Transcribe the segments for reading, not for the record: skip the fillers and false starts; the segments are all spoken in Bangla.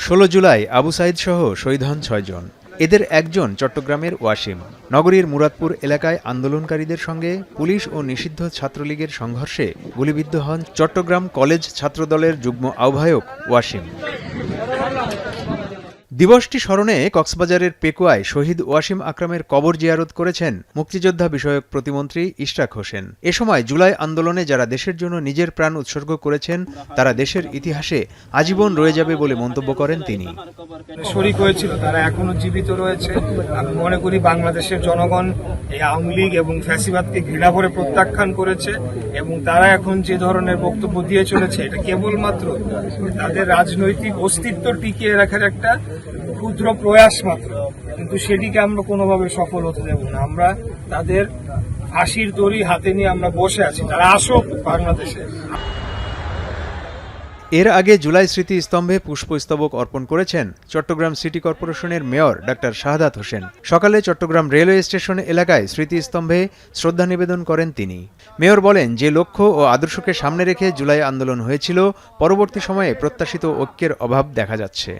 16 জুলাই আবু সাইদ সহ শহীদ হন 6 জন। এদের একজন চট্টগ্রামের ওয়াসিম। নগরীর মুরাদপুর এলাকায় আন্দোলনকারীদের সঙ্গে পুলিশ ও নিষিদ্ধ ছাত্রলীগের সংঘর্ষে গুলিবিদ্ধ হন চট্টগ্রাম কলেজ ছাত্রদলের যুগ্ম আহ্বায়ক ওয়াসিম। দিবসটি স্মরণে কক্সবাজারের পেকুয়ায় শহীদ ওয়াসিম আকরামের কবর জিয়ারত করেছেন মুক্তিযোদ্ধা বিষয়ক প্রতিমন্ত্রী ইশরাক হোসেন। এ সময় জুলাই আন্দোলনে যারা দেশের জন্য নিজের প্রাণ উৎসর্গ করেছেন তারা দেশের ইতিহাসে আজীবন রয়ে যাবে বলে মন্তব্য করেন তিনি। শরীক হয়েছিল, তারা এখনো জীবিত রয়েছে। আমি মনে করি বাংলাদেশের জনগণ এই আওয়ামী লীগ এবং ফ্যাসিবাদকে ঘৃণা করে প্রত্যাখ্যান করেছে এবং তারা এখন যে ধরনের বক্তব্য দিয়ে চলেছে এটা কেবলমাত্র তাদের রাজনৈতিক অস্তিত্ব টিকিয়ে রাখার একটা ক্ষুদ্র প্রয়াস মাত্র, কিন্তু সেটিকে আমরা কোনোভাবে সফল হতে দেব না। আমরা তাদের ফাঁসির দড়ি হাতে নিয়ে আমরা বসে আছি, তারা আসুক বাংলাদেশে। এর আগে জুলাই স্মৃতিস্তম্ভে পুষ্পস্তবক অর্পণ করেছেন চট্টগ্রাম সিটি কর্পোরেশনের মেয়র ডাক্তার শাহাদাত হোসেন। সকালে চট্টগ্রাম রেলওয়ে স্টেশন এলাকায় স্মৃতিস্তম্ভে শ্রদ্ধা নিবেদন করেন তিনি। মেয়র বলেন, যে লক্ষ্য ও আদর্শকে সামনে রেখে জুলাই আন্দোলন হয়েছিল, পরবর্তী সময়ে প্রত্যাশিত ঐক্যের অভাব দেখা যাচ্ছে।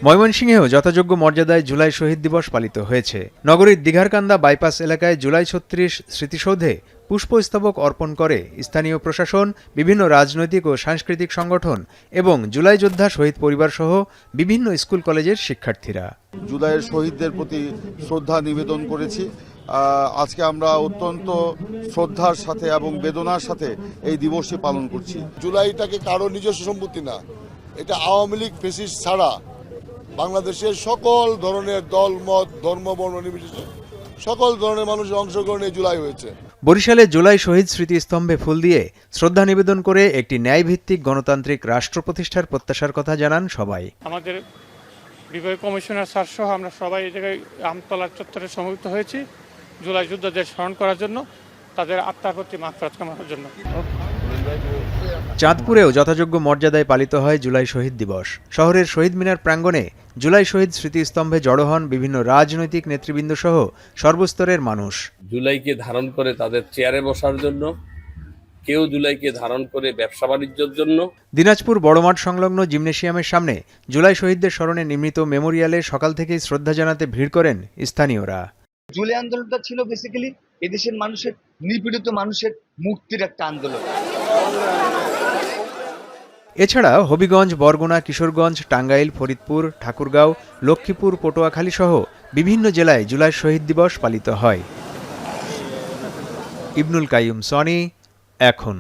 ময়মনসিংহেও যথাযোগ্য মর্যাদায় জুলাই শহীদ দিবস পালিত হয়েছে। নগরীর দিঘারকান্দা বাইপাস এলাকায় জুলাই 36 স্মৃতিসৌধে পুষ্পস্তবক অর্পণ করে স্থানীয় প্রশাসন, বিভিন্ন রাজনৈতিক ও সাংস্কৃতিক সংগঠন এবং জুলাই যোদ্ধা শহীদ পরিবার সহ বিভিন্ন স্কুল কলেজের শিক্ষার্থীরা। জুলাইয়ের শহীদদের প্রতি শ্রদ্ধা নিবেদন করেছি। আজকে আমরা অত্যন্ত শ্রদ্ধার সাথে এবং বেদনার সাথে এই দিবসটি পালন করছি। জুলাইটাকে কারো নিজস্ব সম্পত্তি না, এটা আওয়ামী লীগ ফ্যাসিস্ট ছাড়া বাংলাদেশের সকল ধরনের দল মত ধর্ম বর্ণ নির্বিশেষে সকল ধরনের মানুষের অংশগ্রহণে জুলাই হয়েছে। বরিশালে জুলাই শহীদ স্মৃতিস্তম্ভে ফুল দিয়ে শ্রদ্ধা নিবেদন করে একটি ন্যায়ভিত্তিক গণতান্ত্রিক রাষ্ট্র প্রতিষ্ঠার প্রত্যাশার কথা জানান সবাই। আমাদের বিভাগীয় কমিশনার স্যার সহ আমরা সবাই এই জায়গায় আমতলা চত্বরে সমবেত হয়েছি জুলাই যোদ্ধাদের স্মরণ করার জন্য, তাদের আত্মার প্রতি মাগফিরাত কামনার জন্য। চাঁদপুরেও যথাযোগ্য মর্যাদায় পালিত হয় জুলাই শহীদ দিবস। শহরের শহীদ মিনার প্রাঙ্গণে জুলাই শহীদ স্মৃতিস্তম্ভে জড়ো হন বিভিন্ন রাজনৈতিক নেতৃবৃন্দ সহ সর্বস্তরের মানুষ। জুলাইকে ধারণ করে তাদের চেয়ারে বসার জন্য, কেউ জুলাইকে ধারণ করে ব্যবসা বাণিজ্যের জন্য। দিনাজপুর বড়মাঠ সংলগ্ন জিমনেশিয়ামের সামনে জুলাই শহীদদের স্মরণে নির্মিত মেমোরিয়ালে সকাল থেকেই শ্রদ্ধা জানাতে ভিড় করেন স্থানীয়রা। জুলাই আন্দোলনটা ছিল বেসিক্যালি এদেশের মানুষের, নিপীড়িত মানুষের মুক্তির একটা আন্দোলন। এছাড়া হবিগঞ্জ, বরগুনা, কিশোরগঞ্জ, টাঙ্গাইল, ফরিদপুর, ঠাকুরগাঁও, লক্ষ্মীপুর, পটুয়াখালী সহ বিভিন্ন জেলায় জুলাই শহীদ দিবস পালিত হয়। ইবনুল কাইয়ুম সনি, এখন।